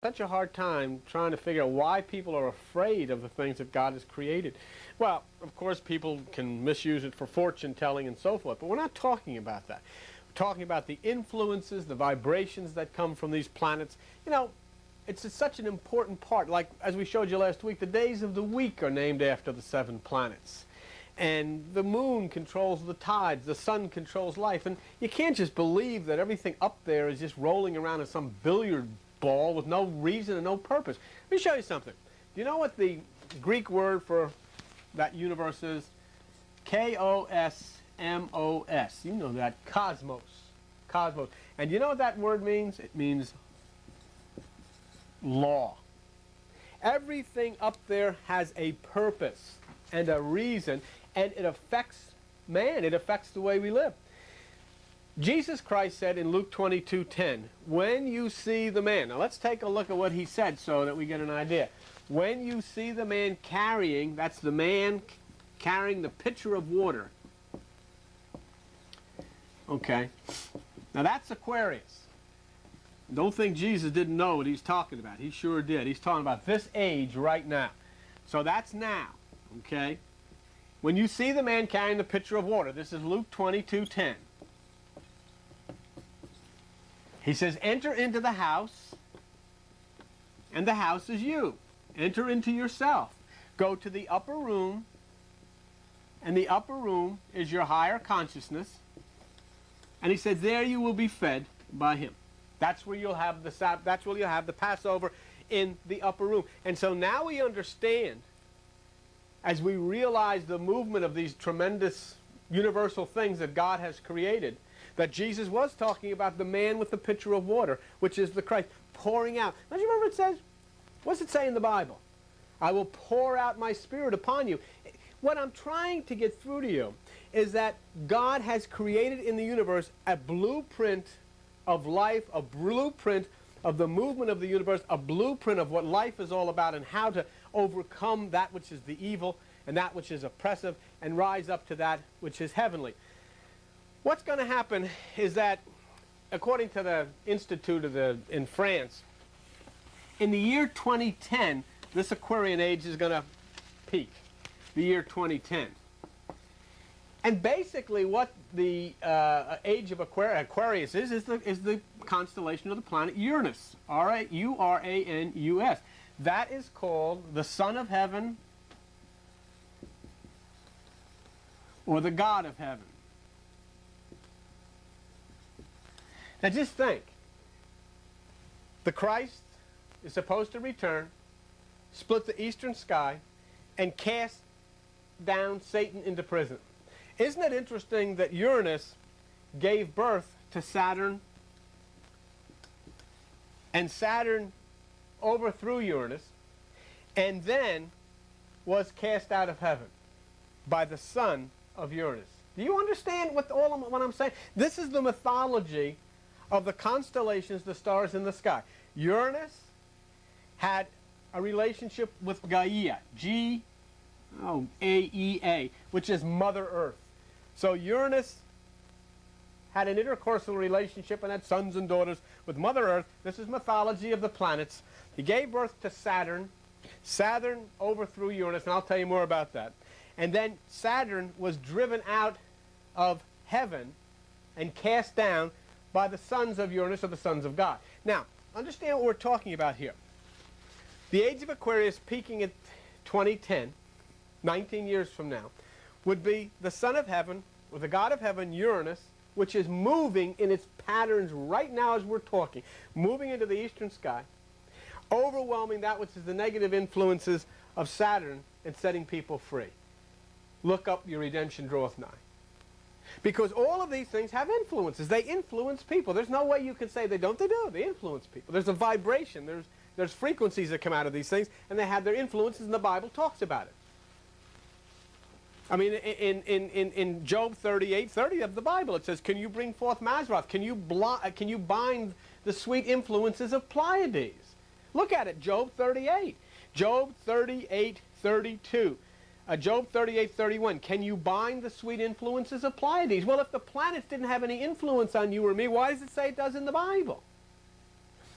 such a hard time trying to figure out why people are afraid of the things that God has created. Well, of course, people can misuse it for fortune telling and so forth, but we're not talking about that. We're talking about the influences, the vibrations that come from these planets. You know, it's such an important part. Like, as we showed you last week, the days of the week are named after the 7 planets. And the moon controls the tides, the sun controls life. And you can't just believe that everything up there is just rolling around in some billiard ball with no reason and no purpose. Let me show you something. Do you know what the Greek word for that universe is? K-O-S-M-O-S. You know that. Cosmos. Cosmos. And you know what that word means? It means law. Everything up there has a purpose and a reason, and it affects man. It affects the way we live. Jesus Christ said in Luke 22:10, when you see the man, now let's take a look at what he said so that we get an idea. When you see the man carrying, that's the man carrying the pitcher of water. Okay, now that's Aquarius. Don't think Jesus didn't know what he's talking about. He sure did. He's talking about this age right now. So that's now, okay? When you see the man carrying the pitcher of water, this is Luke 22:10. He says, enter into the house, and the house is you. Enter into yourself. Go to the upper room, and the upper room is your higher consciousness. And he said, there you will be fed by him. That's where you'll have the Passover, in the upper room. And so now we understand, as we realize the movement of these tremendous universal things that God has created, that Jesus was talking about the man with the pitcher of water, which is the Christ, pouring out. Don't you remember it says? What's it say in the Bible? I will pour out my Spirit upon you. What I'm trying to get through to you is that God has created in the universe a blueprint of life, a blueprint of the movement of the universe, a blueprint of what life is all about and how to overcome that which is the evil and that which is oppressive and rise up to that which is heavenly. What's going to happen is that, according to the Institute in France, in the year 2010, this Aquarian age is going to peak, the year 2010. And basically what the age of Aquarius is the constellation of the planet Uranus, U-R-A-N-U-S. That is called the Son of Heaven or the God of Heaven. Now just think, the Christ is supposed to return, split the eastern sky, and cast down Satan into prison. Isn't it interesting that Uranus gave birth to Saturn, and Saturn overthrew Uranus, and then was cast out of heaven by the son of Uranus? Do you understand what I'm saying? This is the mythology of the constellations, the stars in the sky. Uranus had a relationship with Gaia, G-A-E-A, which is Mother Earth. So Uranus had an intercoursal relationship and had sons and daughters with Mother Earth. This is mythology of the planets. He gave birth to Saturn. Saturn overthrew Uranus, and I'll tell you more about that. And then Saturn was driven out of heaven and cast down by the sons of Uranus, or the sons of God. Now, understand what we're talking about here. The age of Aquarius peaking at 2010, 19 years from now, would be the Son of Heaven, or the God of Heaven, Uranus, which is moving in its patterns right now as we're talking, moving into the eastern sky, overwhelming that which is the negative influences of Saturn and setting people free. Look up, your redemption draweth nigh. Because all of these things have influences. They influence people. There's no way you can say they don't. They do. They influence people. There's a vibration. There's frequencies that come out of these things, and they have their influences, and the Bible talks about it. I mean, in Job 38:30 of the Bible, it says, can you bring forth Mazzaroth? Can you bind the sweet influences of Pleiades? Look at it, Job 38. Job 38:32. Job 38:31. Can you bind the sweet influences of Pleiades? Well, if the planets didn't have any influence on you or me, why does it say it does in the Bible?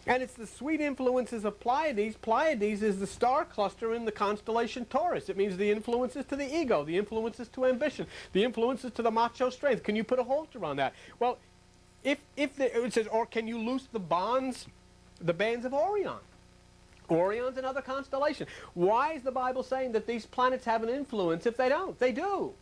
And it's the sweet influences of Pleiades. Pleiades is the star cluster in the constellation Taurus. It means the influences to the ego, the influences to ambition, the influences to the macho strength. Can you put a halter on that? Well, it says, or can you loose the bands of Orion? Orion's another constellation. Why is the Bible saying that these planets have an influence if they don't? They do.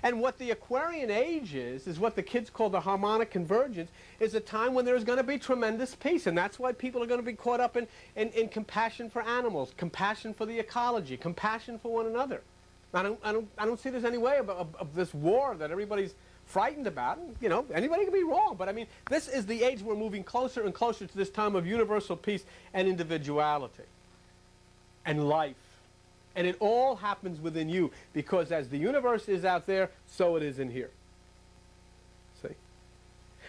And what the Aquarian age is what the kids call the harmonic convergence, is a time when there's going to be tremendous peace. And that's why people are going to be caught up in compassion for animals, compassion for the ecology, compassion for one another. I don't see there's any way of this war that everybody's frightened about. You know, anybody can be wrong. But I mean, this is the age we're moving closer and closer to this time of universal peace and individuality and life. And it all happens within you, because as the universe is out there, so it is in here. See?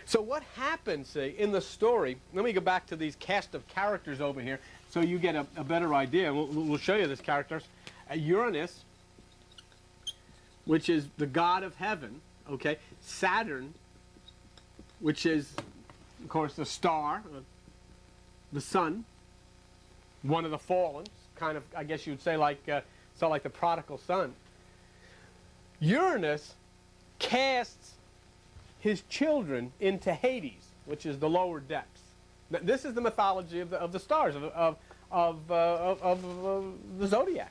So what happens, see, in the story, let me go back to these cast of characters over here so you get a better idea. We'll show you these characters. Uranus, which is the god of heaven, okay? Saturn, which is, of course, the star, the sun, one of the fallen. Kind of, I guess you'd say, like the prodigal son. Uranus casts his children into Hades, which is the lower depths. Now, this is the mythology of the stars, of the zodiac.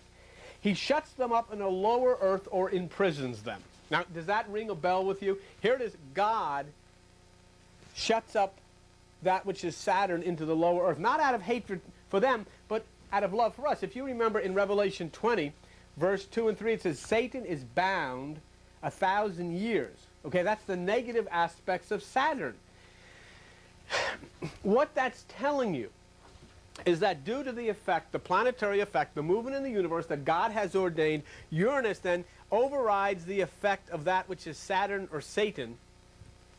He shuts them up in a lower earth or imprisons them. Now, does that ring a bell with you? Here it is. God shuts up that which is Saturn into the lower earth, not out of hatred for them, but out of love for us. If you remember in Revelation 20, verse 2 and 3, it says, Satan is bound 1,000 years. Okay, that's the negative aspects of Saturn. What that's telling you is that due to the effect, the planetary effect, the movement in the universe that God has ordained, Uranus then overrides the effect of that which is Saturn or Satan,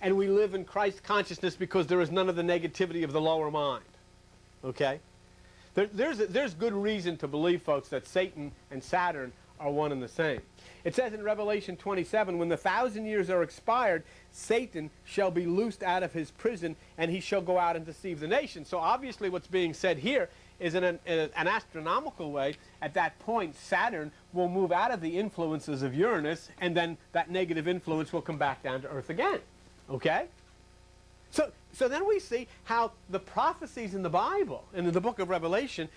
and we live in Christ consciousness because there is none of the negativity of the lower mind. Okay? There's good reason to believe, folks, that Satan and Saturn are one and the same. It says in Revelation 27, when the 1,000 years are expired, Satan shall be loosed out of his prison, and he shall go out and deceive the nations. So obviously what's being said here is in an astronomical way, at that point, Saturn will move out of the influences of Uranus, and then that negative influence will come back down to Earth again. Okay? So then we see how the prophecies in the Bible, in the book of Revelation,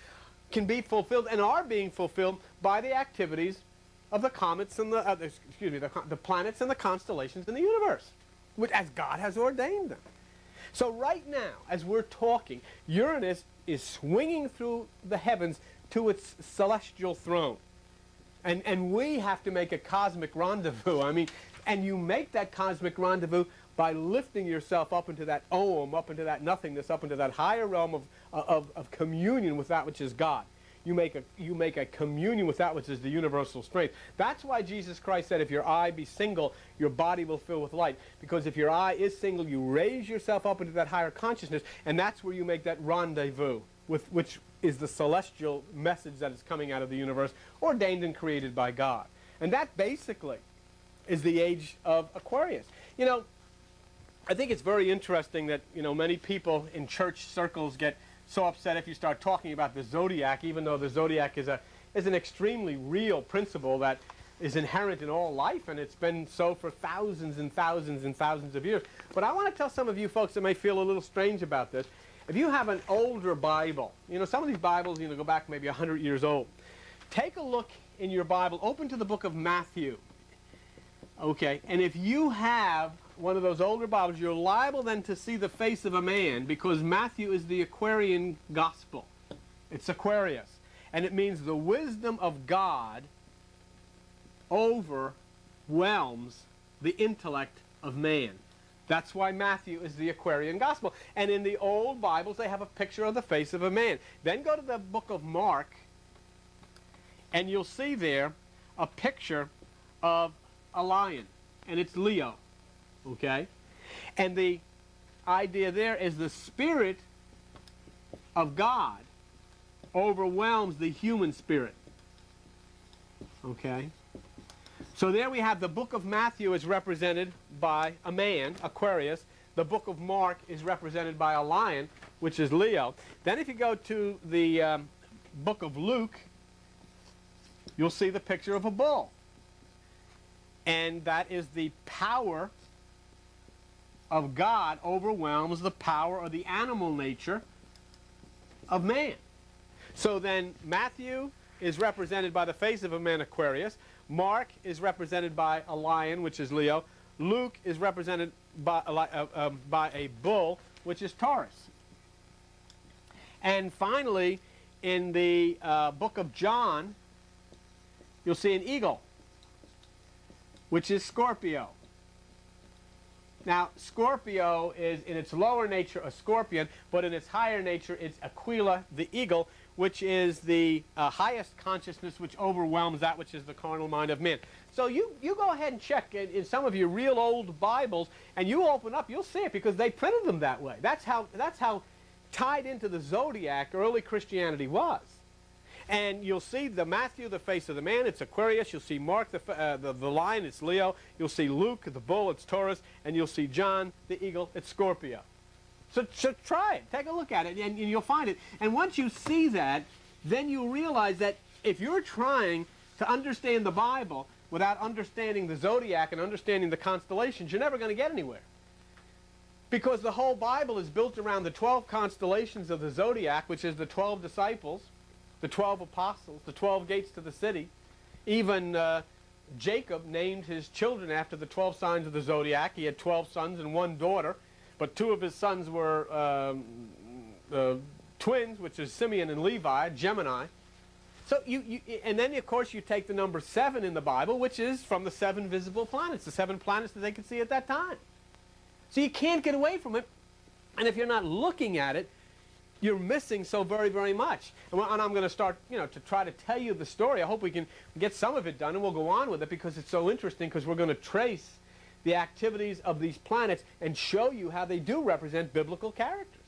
can be fulfilled and are being fulfilled by the activities of the comets and the planets and the constellations in the universe, which as God has ordained them. So right now, as we're talking, Uranus is swinging through the heavens to its celestial throne. And we have to make a cosmic rendezvous. I mean, and you make that cosmic rendezvous by lifting yourself up into that Om, up into that nothingness, up into that higher realm of communion with that which is God. You make a communion with that which is the universal strength. That's why Jesus Christ said, if your eye be single, your body will fill with light. Because if your eye is single, you raise yourself up into that higher consciousness, and that's where you make that rendezvous, with which is the celestial message that is coming out of the universe, ordained and created by God. And that basically is the age of Aquarius. You know, I think it's very interesting that, you know, many people in church circles get so upset if you start talking about the zodiac, even though the zodiac is an extremely real principle that is inherent in all life, and it's been so for thousands and thousands and thousands of years. But I want to tell some of you folks that may feel a little strange about this. If you have an older Bible, you know, some of these Bibles, you know, go back maybe 100 years old. Take a look in your Bible, open to the book of Matthew. Okay, and if you have one of those older Bibles, you're liable then to see the face of a man, because Matthew is the Aquarian gospel. It's Aquarius. And it means the wisdom of God overwhelms the intellect of man. That's why Matthew is the Aquarian gospel. And in the old Bibles, they have a picture of the face of a man. Then go to the book of Mark, and you'll see there a picture of a lion, and it's Leo. Okay? And the idea there is the Spirit of God overwhelms the human spirit. Okay? So there we have the book of Matthew is represented by a man, Aquarius. The book of Mark is represented by a lion, which is Leo. Then if you go to the book of Luke, you'll see the picture of a bull. And that is the power of God overwhelms the power of the animal nature of man. So then Matthew is represented by the face of a man, Aquarius. Mark is represented by a lion, which is Leo. Luke is represented by a bull, which is Taurus. And finally, in the book of John, you'll see an eagle, which is Scorpio. Now, Scorpio is in its lower nature a scorpion, but in its higher nature it's Aquila, the eagle, which is the highest consciousness which overwhelms that which is the carnal mind of man. So you go ahead and check in some of your real old Bibles, and you open up, you'll see it, because they printed them that way. That's how tied into the zodiac early Christianity was. And you'll see the Matthew, the face of the man, it's Aquarius. You'll see Mark, the lion, it's Leo. You'll see Luke, the bull, it's Taurus. And you'll see John, the eagle, it's Scorpio. So try it. Take a look at it, and you'll find it. And once you see that, then you'll realize that if you're trying to understand the Bible without understanding the zodiac and understanding the constellations, you're never going to get anywhere. Because the whole Bible is built around the 12 constellations of the zodiac, which is the 12 disciples, the 12 apostles, the 12 gates to the city. Even Jacob named his children after the 12 signs of the zodiac. He had 12 sons and 1 daughter, but 2 of his sons were twins, which is Simeon and Levi, Gemini. So and then of course you take the number 7 in the Bible, which is from the 7 visible planets, the 7 planets that they could see at that time. So you can't get away from it, and if you're not looking at it, you're missing so very, very much. And I'm going to start, to try to tell you the story. I hope we can get some of it done, and we'll go on with it because it's so interesting, because we're going to trace the activities of these planets and show you how they do represent biblical characters.